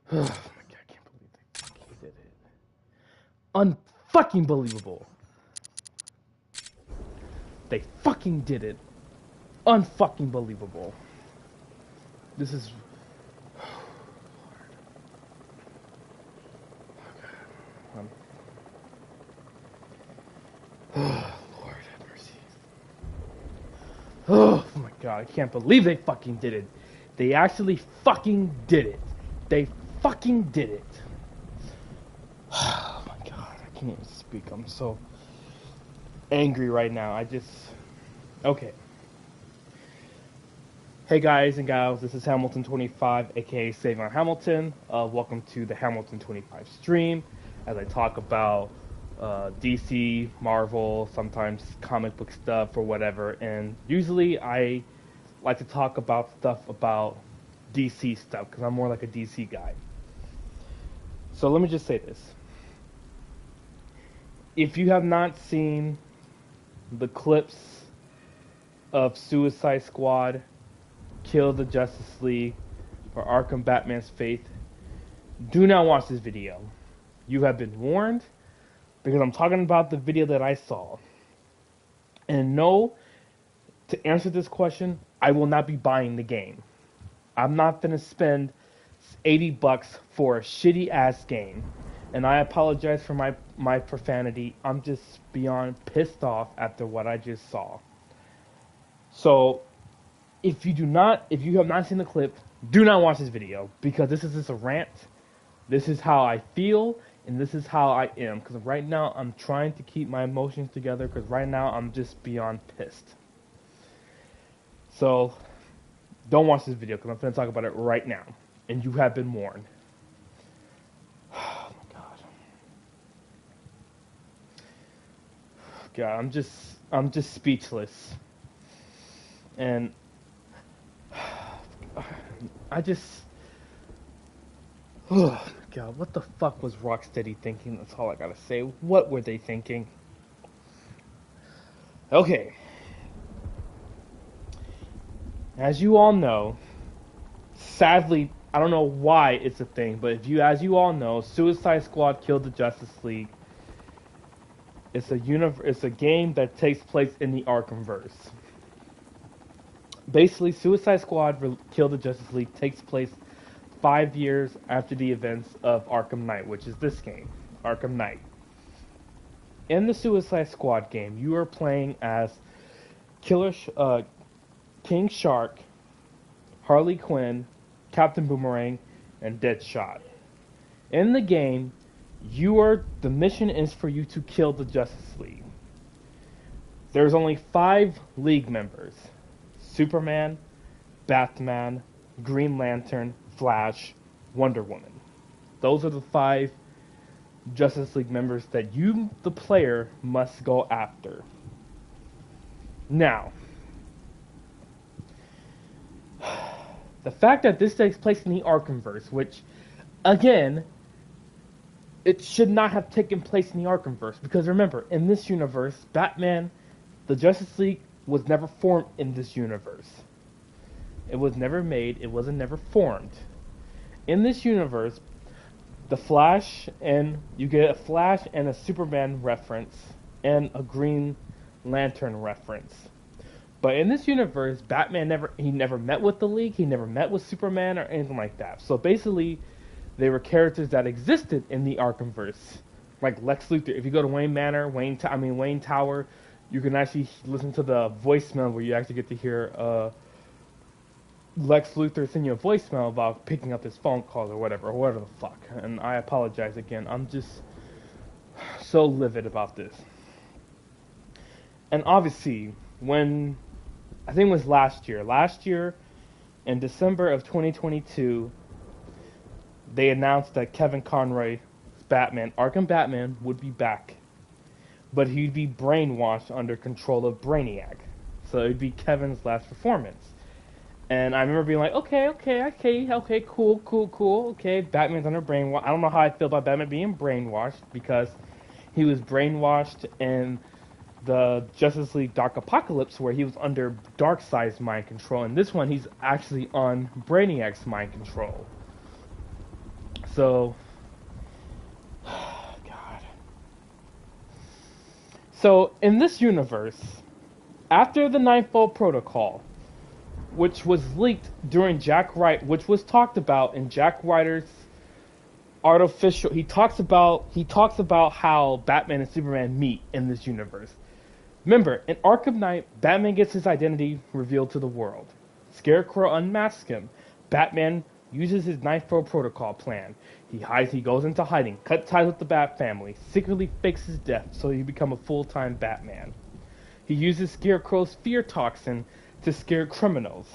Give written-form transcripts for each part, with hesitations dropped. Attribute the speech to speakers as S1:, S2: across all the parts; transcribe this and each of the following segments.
S1: Oh my god, I can't believe they fucking did it. Unfucking believable. They fucking did it. Unfucking believable. This is. Oh, Lord have mercy. Oh my god, I can't believe they fucking did it. They actually fucking did it. They fucking did it. Oh my god, I can't even speak. I'm so angry right now. Okay. Hey guys and gals, this is Hamilton25, aka Savion Hamilton. Welcome to the Hamilton25 stream as I talk about DC, Marvel, sometimes comic book stuff or whatever. And usually I like to talk about stuff about DC stuff because I'm more like a DC guy. So let me just say this. If you have not seen the clips of Suicide Squad, Kill the Justice League, or Arkham Batman's Fate, do not watch this video. You have been warned because I'm talking about the video that I saw. And no, to answer this question, I will not be buying the game. I'm not gonna spend $80 for a shitty ass game. And I apologize for my profanity. I'm just beyond pissed off after what I just saw. So if you have not seen the clip, do not watch this video because this is just a rant. This is how I feel and this is how I am. Because right now I'm trying to keep my emotions together because right now I'm just beyond pissed. So don't watch this video because I'm going to talk about it right now. And you have been warned. Oh my god. God, I'm just speechless. And oh god, what the fuck was Rocksteady thinking? That's all I gotta say. What were they thinking? Okay. As you all know, sadly, I don't know why it's a thing, but as you all know, Suicide Squad Killed the Justice League. It's a game that takes place in the Arkhamverse. Basically, Suicide Squad Kill the Justice League takes place 5 years after the events of Arkham Knight, which is this game, Arkham Knight. In the Suicide Squad game, you are playing as King Shark, Harley Quinn, Captain Boomerang, and Deadshot. In the game, the mission is for you to kill the Justice League. There's only 5 League members. Superman, Batman, Green Lantern, Flash, Wonder Woman. Those are the 5 Justice League members that you, the player, must go after. Now, the fact that this takes place in the Arkhamverse, which, again, it should not have taken place in the Arkhamverse, because remember, in this universe, Batman, the Justice League, was never formed in this universe. It was never made, it wasn't never formed. In this universe, the Flash, and you get a Flash and a Superman reference, and a Green Lantern reference. But in this universe, Batman never met with the League, he never met with Superman or anything like that. So basically, they were characters that existed in the Arkhamverse. Like Lex Luthor. If you go to Wayne Manor, Wayne Tower, you can actually listen to the voicemail where you actually get to hear Lex Luthor send you a voicemail about picking up his phone call or whatever the fuck. And I apologize again. I'm just so livid about this. And obviously, I think it was last year, in December of 2022, they announced that Kevin Conroy's Batman, Arkham Batman, would be back. But he'd be brainwashed under control of Brainiac. So it'd be Kevin's last performance. And I remember being like, okay, cool. Okay, Batman's under brainwash. I don't know how I feel about Batman being brainwashed, because he was brainwashed in the Justice League Dark Apocalypse, where he was under Darkseid's mind control. And this one, he's actually on Brainiac's mind control. So, God. So, in this universe, after the Ninefold Protocol, which was leaked during which was talked about in Jack Ryder's artificial. He talks about how Batman and Superman meet in this universe. Remember, in Arkham Knight, Batman gets his identity revealed to the world. Scarecrow unmasks him. Batman uses his Ninefold Protocol plan. He hides. He goes into hiding, cuts ties with the Bat family, secretly fakes his death so he become a full-time Batman. He uses Scarecrow's fear toxin to scare criminals.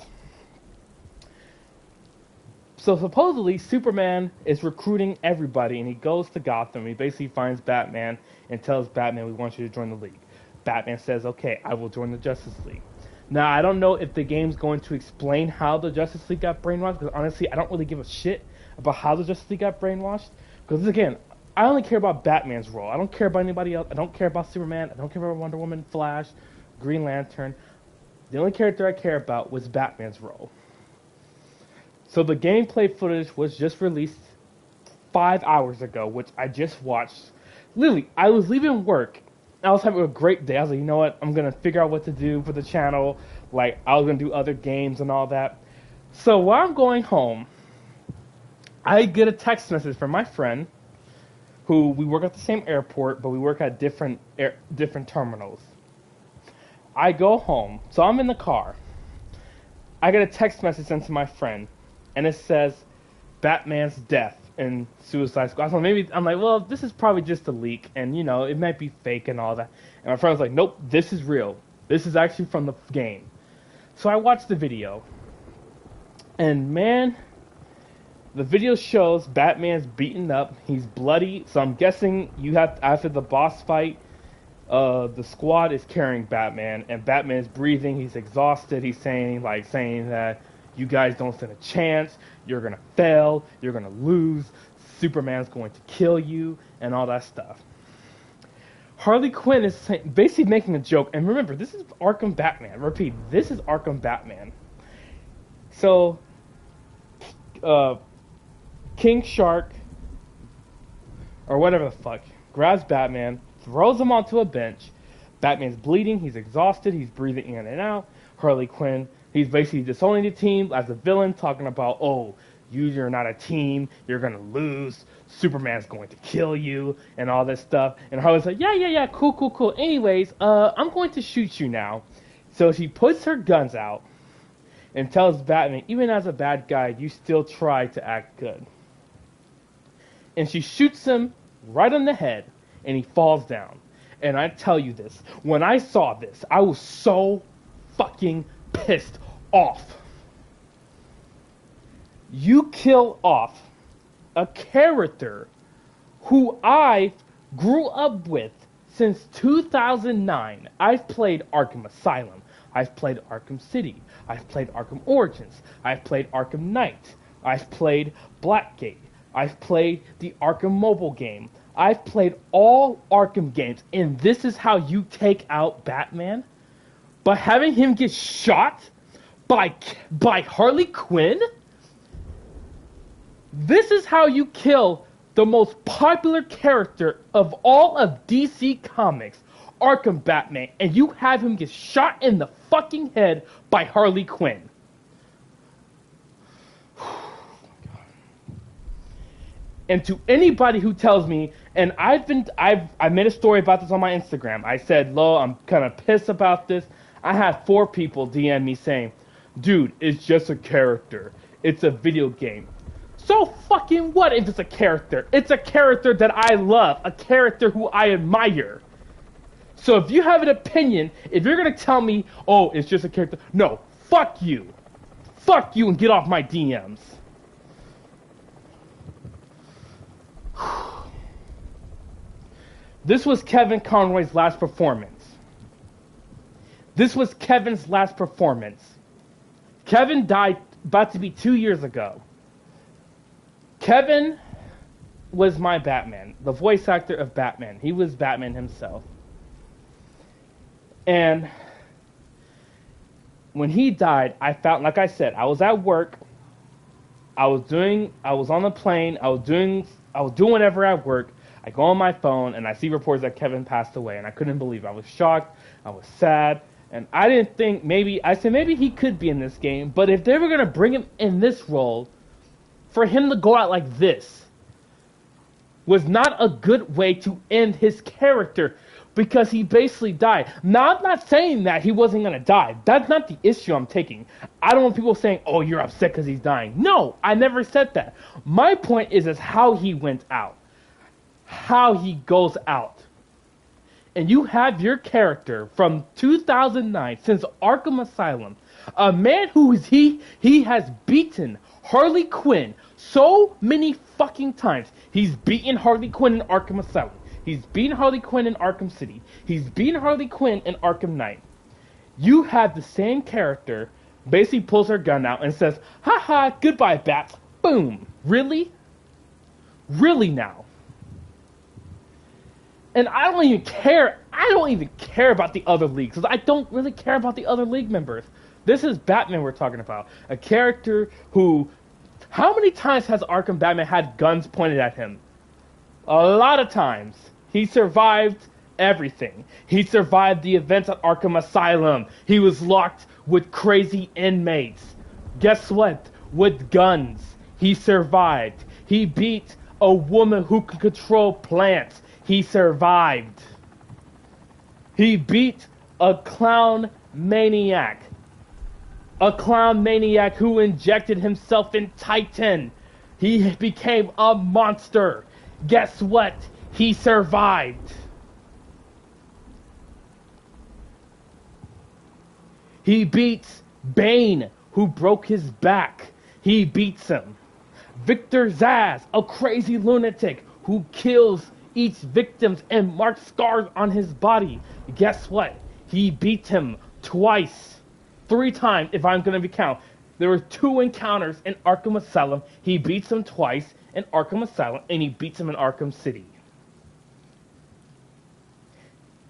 S1: So supposedly, Superman is recruiting everybody, and he goes to Gotham. He basically finds Batman and tells Batman, "We want you to join the League." Batman says, "Okay, I will join the Justice League." Now, I don't know if the game's going to explain how the Justice League got brainwashed, because honestly, I don't really give a shit about how the Justice League got brainwashed. Because again, I only care about Batman's role. I don't care about anybody else. I don't care about Superman. I don't care about Wonder Woman, Flash, Green Lantern. The only character I care about was Batman's role. So the gameplay footage was just released 5 hours ago, which I just watched. Literally, I was leaving work. I was having a great day. I was like, you know what? I'm going to figure out what to do for the channel. Like, I was going to do other games and all that. So while I'm going home, I get a text message from my friend, who we work at the same airport, but we work at different terminals. I go home. So I'm in the car. I get a text message sent to my friend, and it says, Batman's death in Suicide Squad. So maybe I'm like, well, this is probably just a leak, and you know, it might be fake and all that. And my friend was like, nope, this is real. This is actually from the game. So I watched the video, and man, the video shows Batman's beaten up. He's bloody. So I'm guessing after the boss fight, the squad is carrying Batman, and Batman is breathing. He's exhausted. He's saying that you guys don't stand a chance. You're gonna fail. You're gonna lose. Superman's going to kill you, and all that stuff. Harley Quinn is basically making a joke. And remember, this is Arkham Batman. Repeat, this is Arkham Batman. So, King Shark, or whatever the fuck, grabs Batman, throws him onto a bench. Batman's bleeding. He's exhausted. He's breathing in and out. Harley Quinn, he's basically disowning the team as a villain, talking about, oh, you're not a team, you're gonna lose, Superman's going to kill you, and all this stuff. And Harley's like, yeah, cool. Anyways, I'm going to shoot you now. So she puts her guns out and tells Batman, even as a bad guy, you still try to act good. And she shoots him right on the head, and he falls down. And I tell you this, when I saw this, I was so fucking pissed off. You kill off a character who I grew up with since 2009. I've played Arkham Asylum. I've played Arkham City. I've played Arkham Origins. I've played Arkham Knight. I've played Blackgate. I've played the Arkham mobile game. I've played all Arkham games. And this is how you take out Batman? By having him get shot by Harley Quinn? This is how you kill the most popular character of all of DC Comics, Arkham Batman, and you have him get shot in the fucking head by Harley Quinn. And to anybody who tells me, and I made a story about this on my Instagram. I said, Lo, I'm kind of pissed about this. I had 4 people DM me saying, dude, it's just a character. It's a video game. So fucking what if it's a character? It's a character that I love. A character who I admire. So if you have an opinion, if you're going to tell me, oh, it's just a character. No, fuck you. Fuck you and get off my DMs. This was Kevin Conroy's last performance. This was Kevin's last performance. Kevin died about to be 2 years ago. Kevin was my Batman, the voice actor of Batman. He was Batman himself. And when he died, I felt, like I said, I was at work. I was on the plane, I was doing whatever at work. I go on my phone and I see reports that Kevin passed away, and I couldn't believe it. I was shocked, I was sad, and I didn't think I said maybe he could be in this game, but if they were gonna bring him in this role, for him to go out like this was not a good way to end his character, because he basically died. Now, I'm not saying that he wasn't going to die. That's not the issue I'm taking. I don't want people saying, oh, you're upset because he's dying. No, I never said that. My point is how he went out. How he goes out. And you have your character from 2009, since Arkham Asylum, a man who is he has beaten Harley Quinn so many fucking times. He's beaten Harley Quinn in Arkham Asylum. He's beaten Harley Quinn in Arkham City. He's beaten Harley Quinn in Arkham Knight. You have the same character, basically pulls her gun out and says, haha, goodbye, Bat. Boom. Really? Really now? And I don't even care. I don't even care about the other leagues, because I don't really care about the other league members. This is Batman we're talking about. A character who... How many times has Arkham Batman had guns pointed at him? A lot of times. He survived everything. He survived the events at Arkham Asylum. He was locked with crazy inmates. Guess what? With guns. He survived. He beat a woman who could control plants. He survived. He beat a clown maniac. A clown maniac who injected himself in Titan. He became a monster. Guess what? He survived. He beats Bane, who broke his back. He beats him. Victor Zsasz, a crazy lunatic who kills each victim and marks scars on his body. Guess what? He beat him twice. 3 times, if I'm going to count. There were 2 encounters in Arkham Asylum. He beats him twice in Arkham Asylum, and he beats him in Arkham City.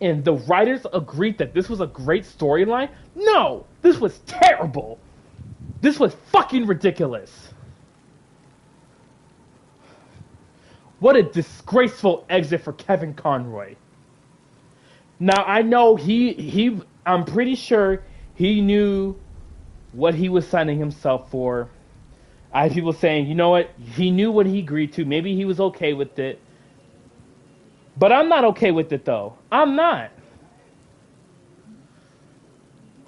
S1: And the writers agreed that this was a great storyline? No! This was terrible! This was fucking ridiculous! What a disgraceful exit for Kevin Conroy. Now, I know I'm pretty sure he knew what he was signing himself for. I have people saying, you know what, he knew what he agreed to. Maybe he was okay with it. But I'm not okay with it, though. I'm not.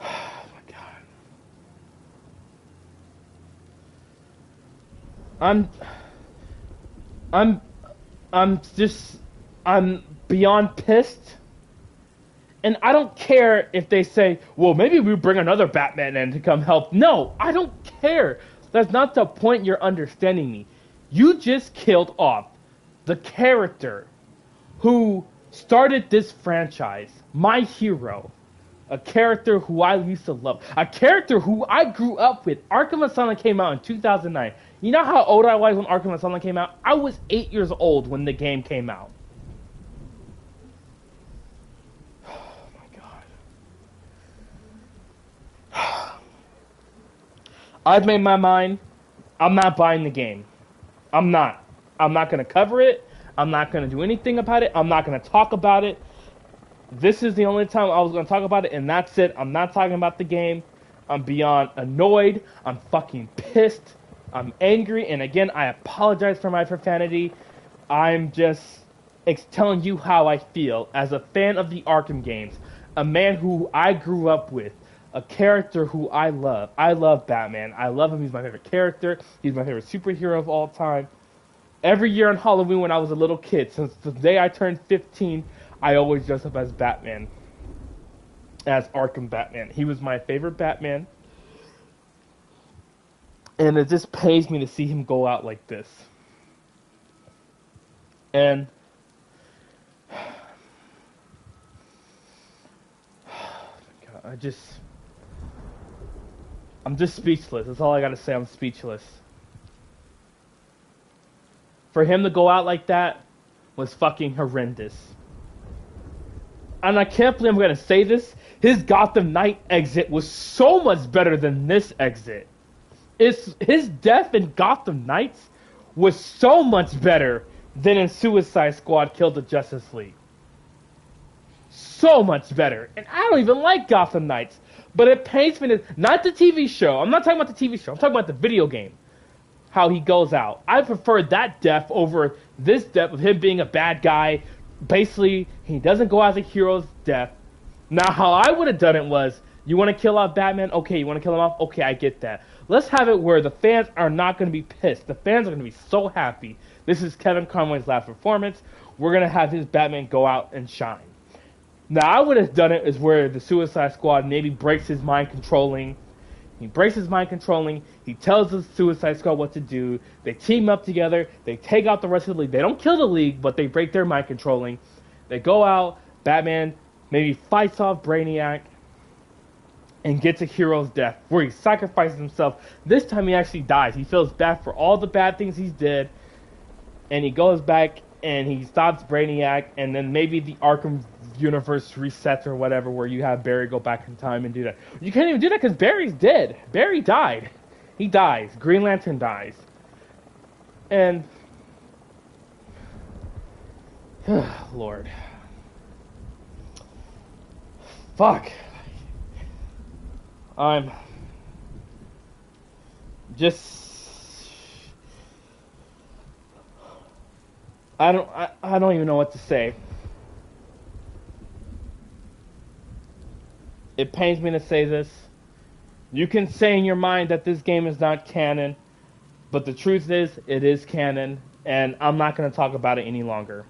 S1: Oh, my God. I'm beyond pissed. And I don't care if they say, well, maybe we bring another Batman in to come help. No, I don't care. That's not the point you're understanding me. You just killed off the character who started this franchise, my hero, a character who I used to love, a character who I grew up with. Arkham Asylum came out in 2009. You know how old I was when Arkham Asylum came out? I was 8 years old when the game came out. Oh my God. I've made my mind. I'm not buying the game. I'm not. I'm not going to cover it. I'm not going to do anything about it. I'm not going to talk about it. This is the only time I was going to talk about it, and that's it. I'm not talking about the game. I'm beyond annoyed. I'm fucking pissed. I'm angry. And again, I apologize for my profanity. I'm just telling you how I feel as a fan of the Arkham games. A man who I grew up with. A character who I love. I love Batman. I love him. He's my favorite character. He's my favorite superhero of all time. Every year on Halloween when I was a little kid, since the day I turned 15, I always dressed up as Batman. As Arkham Batman. He was my favorite Batman. And it just pains me to see him go out like this. And I'm just speechless. That's all I gotta say. I'm speechless. For him to go out like that was fucking horrendous. And I can't believe I'm gonna say this. His Gotham Knight exit was so much better than this exit. his death in Gotham Knights was so much better than in Suicide Squad Killed the Justice League. So much better. And I don't even like Gotham Knights. But it pains me to, not the TV show. I'm not talking about the TV show. I'm talking about the video game. How he goes out. I prefer that death over this death of him being a bad guy. Basically, he doesn't go as a hero's death. Now, how I would have done it was, you want to kill off Batman? Okay, you want to kill him off? Okay, I get that. Let's have it where the fans are not going to be pissed. The fans are going to be so happy. This is Kevin Conroy's last performance. We're going to have his Batman go out and shine. Now, I would have done it is where the Suicide Squad maybe breaks his mind controlling. He breaks his mind controlling. He tells the Suicide Squad what to do. They team up together. They take out the rest of the League. They don't kill the League, but they break their mind controlling. They go out. Batman maybe fights off Brainiac and gets a hero's death where he sacrifices himself. This time he actually dies. He feels bad for all the bad things he's did. And he goes back and he stops Brainiac. And then maybe the Arkham universe resets or whatever, where you have Barry go back in time and do that. You can't even do that because Barry's dead. Barry died. He dies. Green Lantern dies. And Lord. Fuck. I'm just I don't even know what to say. It pains me to say this. You can say in your mind that this game is not canon, but the truth is, it is canon, and I'm not going to talk about it any longer.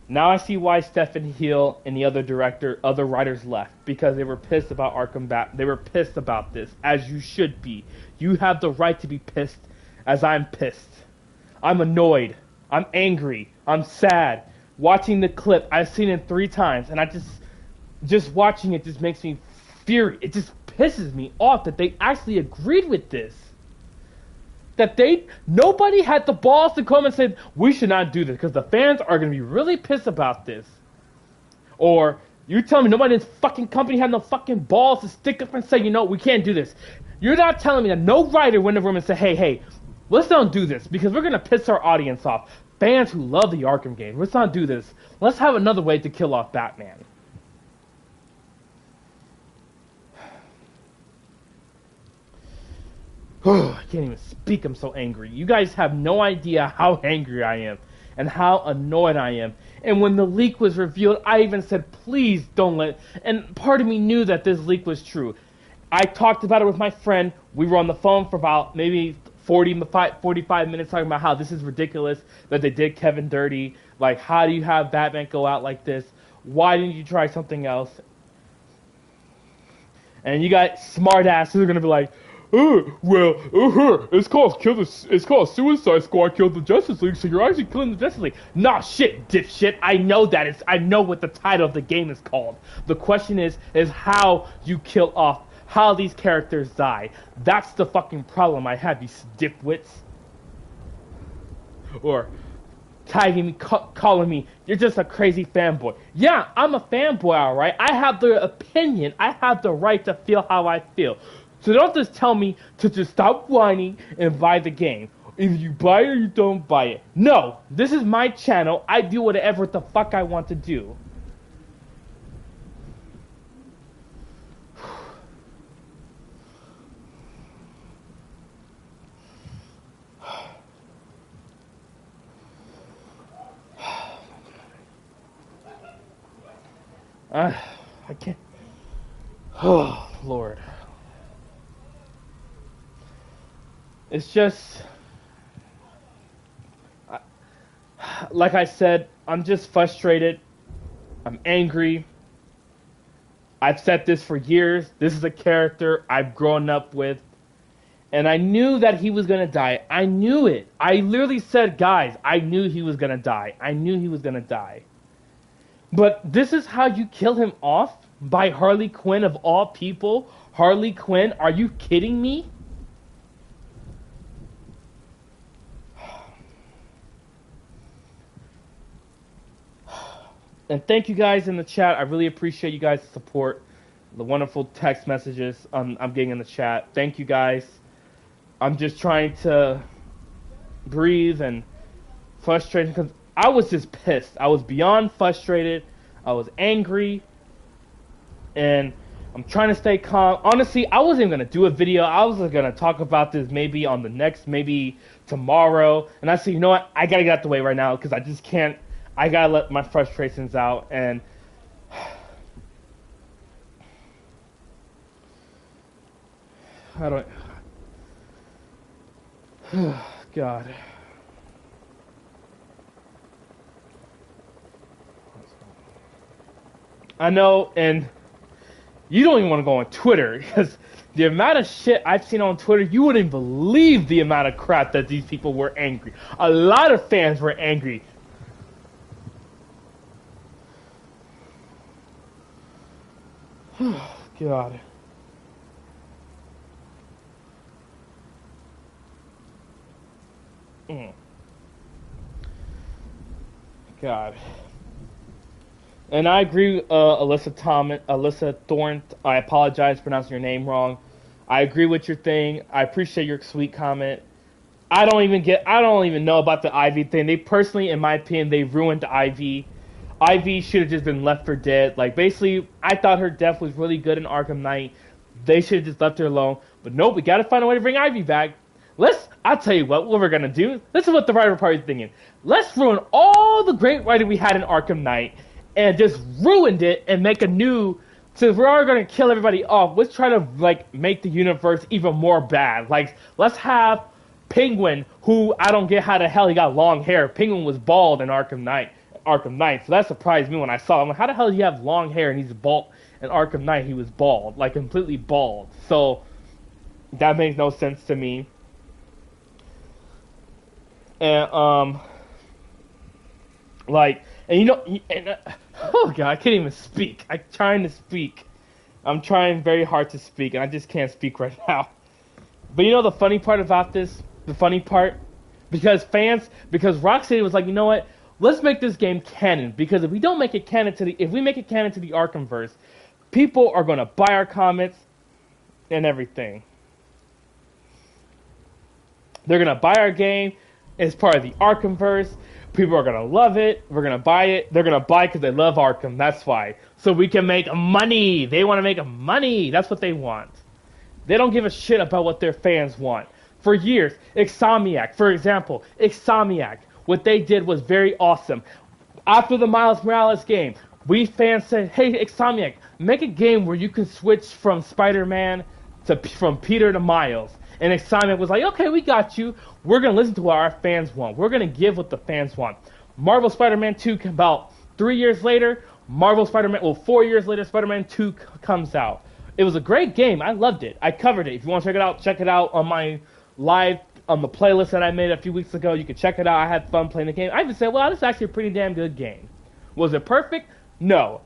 S1: Now I see why Stephen Hill and the other writers left, because they were pissed about Arkham They were pissed about this, as you should be. You have the right to be pissed, as I'm pissed. I'm annoyed. I'm angry. I'm sad. Watching the clip, I've seen it 3 times, and I just watching it just makes me furious. It just pisses me off that they actually agreed with this. That nobody had the balls to come and say, we should not do this, because the fans are going to be really pissed about this. Or, you tell me nobody in this fucking company had no fucking balls to stick up and say, we can't do this. You're not telling me that no writer went in the room and said, hey, let's not do this, because we're going to piss our audience off. Fans who love the Arkham game, let's not do this. Let's have another way to kill off Batman. I can't even speak, I'm so angry. You guys have no idea how angry I am and how annoyed I am. And when the leak was revealed, I even said, please don't let... And part of me knew that this leak was true. I talked about it with my friend. We were on the phone for about maybe 45 minutes talking about how this is ridiculous, that they did Kevin dirty. Like, how do you have Batman go out like this? Why didn't you try something else? And you got smart asses who are going to be like, it's called Suicide Squad Killed the Justice League, so you're actually killing the Justice League. Nah, shit, dipshit. I know that. I know what the title of the game is called. The question is how you kill off, how these characters die. That's the fucking problem I have, these dipwits. Or tagging me, calling me, you're just a crazy fanboy. Yeah, I'm a fanboy, alright? I have the opinion. I have the right to feel how I feel. So don't just tell me to just stop whining and buy the game. Either you buy it or you don't buy it. No, this is my channel. I do whatever the fuck I want to do. I can't. Oh, Lord. It's just, like I said, I'm just frustrated. I'm angry. I've said this for years. This is a character I've grown up with. And I knew that he was going to die. I knew it. I literally said, guys, I knew he was going to die. I knew he was going to die. But this is how you kill him off? By Harley Quinn of all people? Harley Quinn? Are you kidding me? And thank you guys in the chat. I really appreciate you guys' support. the wonderful text messages I'm getting in the chat. Thank you guys. I'm just trying to breathe and frustrated because I was just pissed. I was beyond frustrated. I was angry, and I'm trying to stay calm. Honestly, I wasn't even gonna do a video. I was gonna talk about this maybe on the next, maybe tomorrow. And I said, you know what? I gotta get out the way right now because I just can't. I gotta let my frustrations out. And I don't. God. I know, and you don't even want to go on Twitter because the amount of shit I've seen on Twitter, you wouldn't believe the amount of crap that these people were angry. A lot of fans were angry. God. God. And I agree, Alyssa Thorne. I apologize for pronouncing your name wrong. I agree with your thing. I appreciate your sweet comment. I don't even know about the Ivy thing. They personally, in my opinion, they ruined Ivy. Ivy should have just been left for dead. Like, basically, I thought her death was really good in Arkham Knight. They should have just left her alone. But nope, we gotta find a way to bring Ivy back. I'll tell you what we're gonna do. This is what the writer party is thinking. Let's ruin all the great writing we had in Arkham Knight and just ruined it and make a new. Since we're already gonna kill everybody off, let's try to make the universe even more bad. Like, let's have Penguin, who I don't get how the hell he got long hair. Penguin was bald in Arkham Knight, so that surprised me when I saw him. Like, how the hell do you have long hair and he's bald? In Arkham Knight, he was bald, like completely bald. So that makes no sense to me. And oh god, I can't even speak. I'm trying to speak. I'm trying very hard to speak, and I just can't speak right now. But you know the funny part about this? The funny part? Because Rocksteady was like, you know what? Let's make this game canon. Because if we make it canon to the Arkhamverse, people are gonna buy our comics and everything. They're gonna buy our game as part of the Arkhamverse. People are gonna love it. We're gonna buy it. They're gonna buy it because they love Arkham. That's why. So we can make money. They want to make money. That's what they want. They don't give a shit about what their fans want. For years, Insomniac, for example, what they did was very awesome. After the Miles Morales game, we fans said, "Hey, Insomniac, make a game where you can switch from Spider-Man from Peter to Miles." And Insomniac was like, "Okay, we got you. We're gonna listen to what our fans want. We're gonna give what the fans want." Marvel Spider-Man 2 came about 3 years later. 4 years later, Spider-Man 2 comes out. It was a great game. I loved it. I covered it. If you want to check it out on my live on the playlist that I made a few weeks ago. You can check it out. I had fun playing the game. I even said, well, this is actually a pretty damn good game. Was it perfect? No.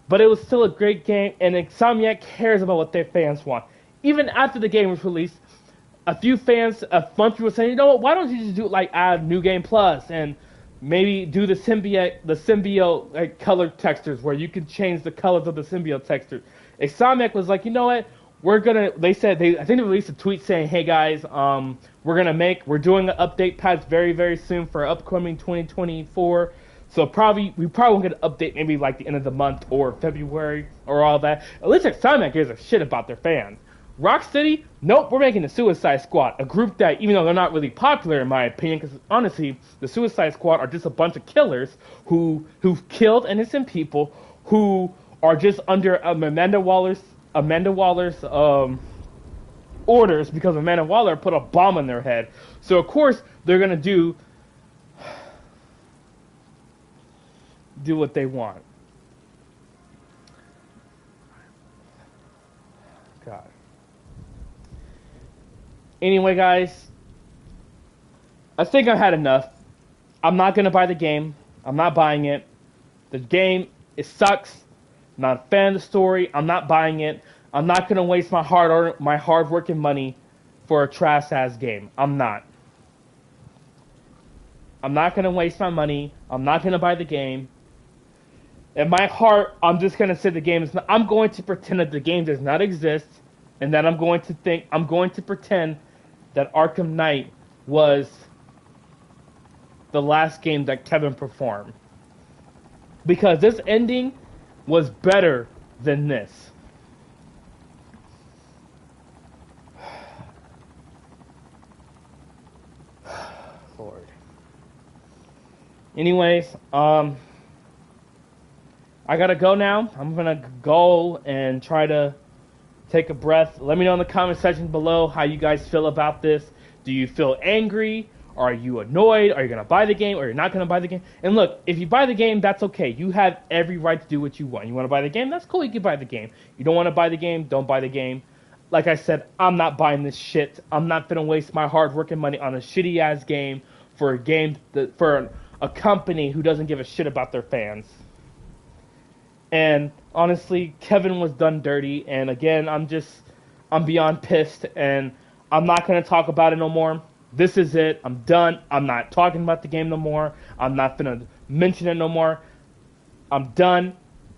S1: But it was still a great game, and Insomniac cares about what their fans want. Even after the game was released, a few fans, a bunch of people were saying, you know what, why don't you just do add New Game Plus and maybe do the symbiote color textures where you can change the colors of the symbiote textures. Insomniac was like, you know what, I think they released a tweet saying, hey guys, we're doing an update patch very, very soon for upcoming 2024. So we probably won't get an update maybe the end of the month or February or all that. At least Insomniac gives a shit about their fans. Rocksteady, nope, we're making the Suicide Squad, a group that, even though they're not really popular in my opinion, because honestly, the Suicide Squad are just a bunch of killers who've killed innocent people, who are just under Amanda Waller's orders because Amanda Waller put a bomb in their head. So of course they're gonna do what they want. God. Anyway, guys, I think I've had enough. I'm not gonna buy the game. I'm not buying it. The game, it sucks. I'm not a fan of the story. I'm not buying it. I'm not gonna waste my hard-working money for a trash-ass game. I'm not. I'm not gonna waste my money. I'm not gonna buy the game. In my heart, I'm just gonna say the game is not. I'm going to pretend that the game does not exist, and that I'm going to pretend that Arkham Knight was the last game that Kevin performed. Because this ending was better than this. Lord. Anyways, I gotta go now. I'm gonna go and try to take a breath. Let me know in the comment section below how you guys feel about this. Do you feel angry? Are you annoyed? Are you gonna buy the game or you're not gonna buy the game? And look, if you buy the game, that's okay. You have every right to do what you want. You wanna buy the game? That's cool, you can buy the game. You don't wanna buy the game, don't buy the game. Like I said, I'm not buying this shit. I'm not gonna waste my hard working money on a shitty ass game for a game that, for a company who doesn't give a shit about their fans. And honestly, Kevin was done dirty. And again, I'm beyond pissed. And I'm not going to talk about it no more. This is it. I'm done. I'm not talking about the game no more. I'm not going to mention it no more. I'm done.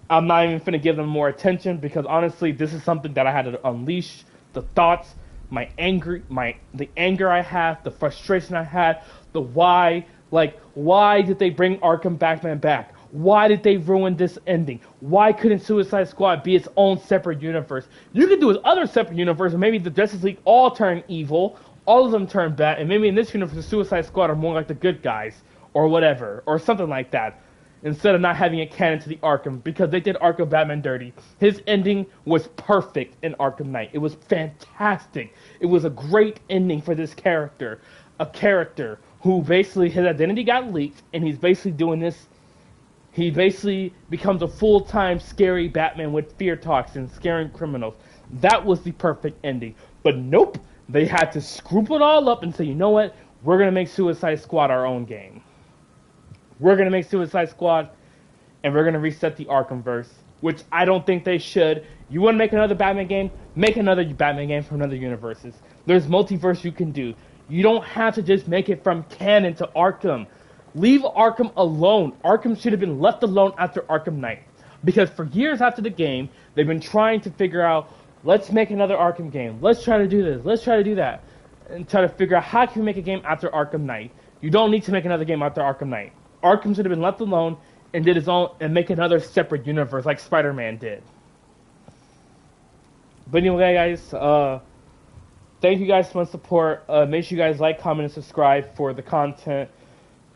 S1: I'm not even going to give them more attention because honestly, this is something that I had to unleash the thoughts, the anger I have, the frustration I had, the why. Like, why did they bring Arkham Batman back? Why did they ruin this ending? Why couldn't Suicide Squad be its own separate universe? You could do with other separate universes. Maybe the Justice League all turn evil, all of them turn bad, and maybe in this universe the Suicide Squad are more like the good guys, or whatever, or something like that. Instead of not having it canon to the Arkham, because they did Arkham Batman dirty. His ending was perfect in Arkham Knight. It was fantastic. It was a great ending for this character. A character who basically, his identity got leaked, and he's basically doing this. He basically becomes a full-time scary Batman with fear toxins, scaring criminals. That was the perfect ending. But nope, they had to screw it all up and say, you know what? We're going to make Suicide Squad our own game. We're going to make Suicide Squad, and we're going to reset the Arkhamverse, which I don't think they should. You want to make another Batman game? Make another Batman game from other universes. There's multiverse you can do. You don't have to just make it from canon to Arkham. Leave Arkham alone. Arkham should have been left alone after Arkham Knight. Because for years after the game, they've been trying to figure out, let's make another Arkham game. Let's try to do this. Let's try to do that. And try to figure out how can we make a game after Arkham Knight. You don't need to make another game after Arkham Knight. Arkham should have been left alone and did his own and make another separate universe like Spider-Man did. But anyway, guys, thank you guys for the support. Make sure you guys like, comment, and subscribe for the content.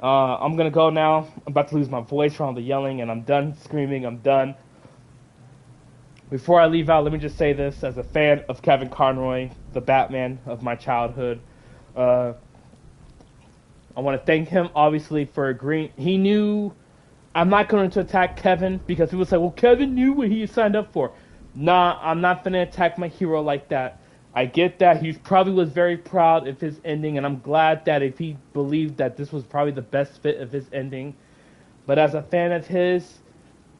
S1: I'm gonna go now. I'm about to lose my voice from all the yelling, and I'm done screaming. I'm done. Before I leave out, let me just say this. As a fan of Kevin Conroy, the Batman of my childhood, I want to thank him, obviously, for agreeing. He knew I'm not going to attack Kevin because people say, well, Kevin knew what he signed up for. Nah, I'm not going to attack my hero like that. I get that. He probably was very proud of his ending, and I'm glad that if he believed that this was probably the best fit of his ending. But as a fan of his,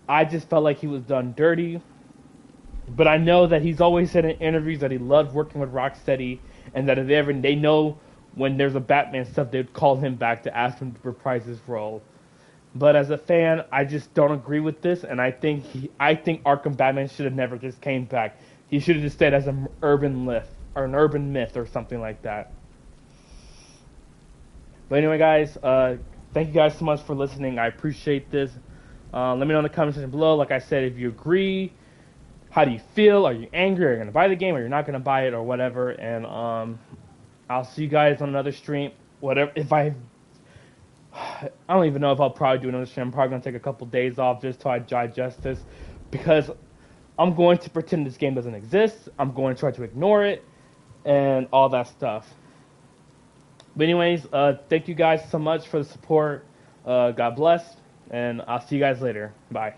S1: I just felt like he was done dirty. But I know that he's always said in interviews that he loved working with Rocksteady, and that if they know when there's a Batman stuff, they'd call him back to ask him to reprise his role. But as a fan, I just don't agree with this, and I think Arkham Batman should have never just came back. He should have just stayed as an urban myth or something like that. But anyway, guys, thank you guys so much for listening. I appreciate this. Let me know in the comment section below. Like I said, if you agree, how do you feel? Are you angry? Are you going to buy the game? Or you're not going to buy it or whatever? And I'll see you guys on another stream. Whatever. I don't even know if I'll probably do another stream. I'm probably going to take a couple days off just till I digest this. Because I'm going to pretend this game doesn't exist. I'm going to try to ignore it. And all that stuff. But anyways, thank you guys so much for the support. God bless. And I'll see you guys later. Bye.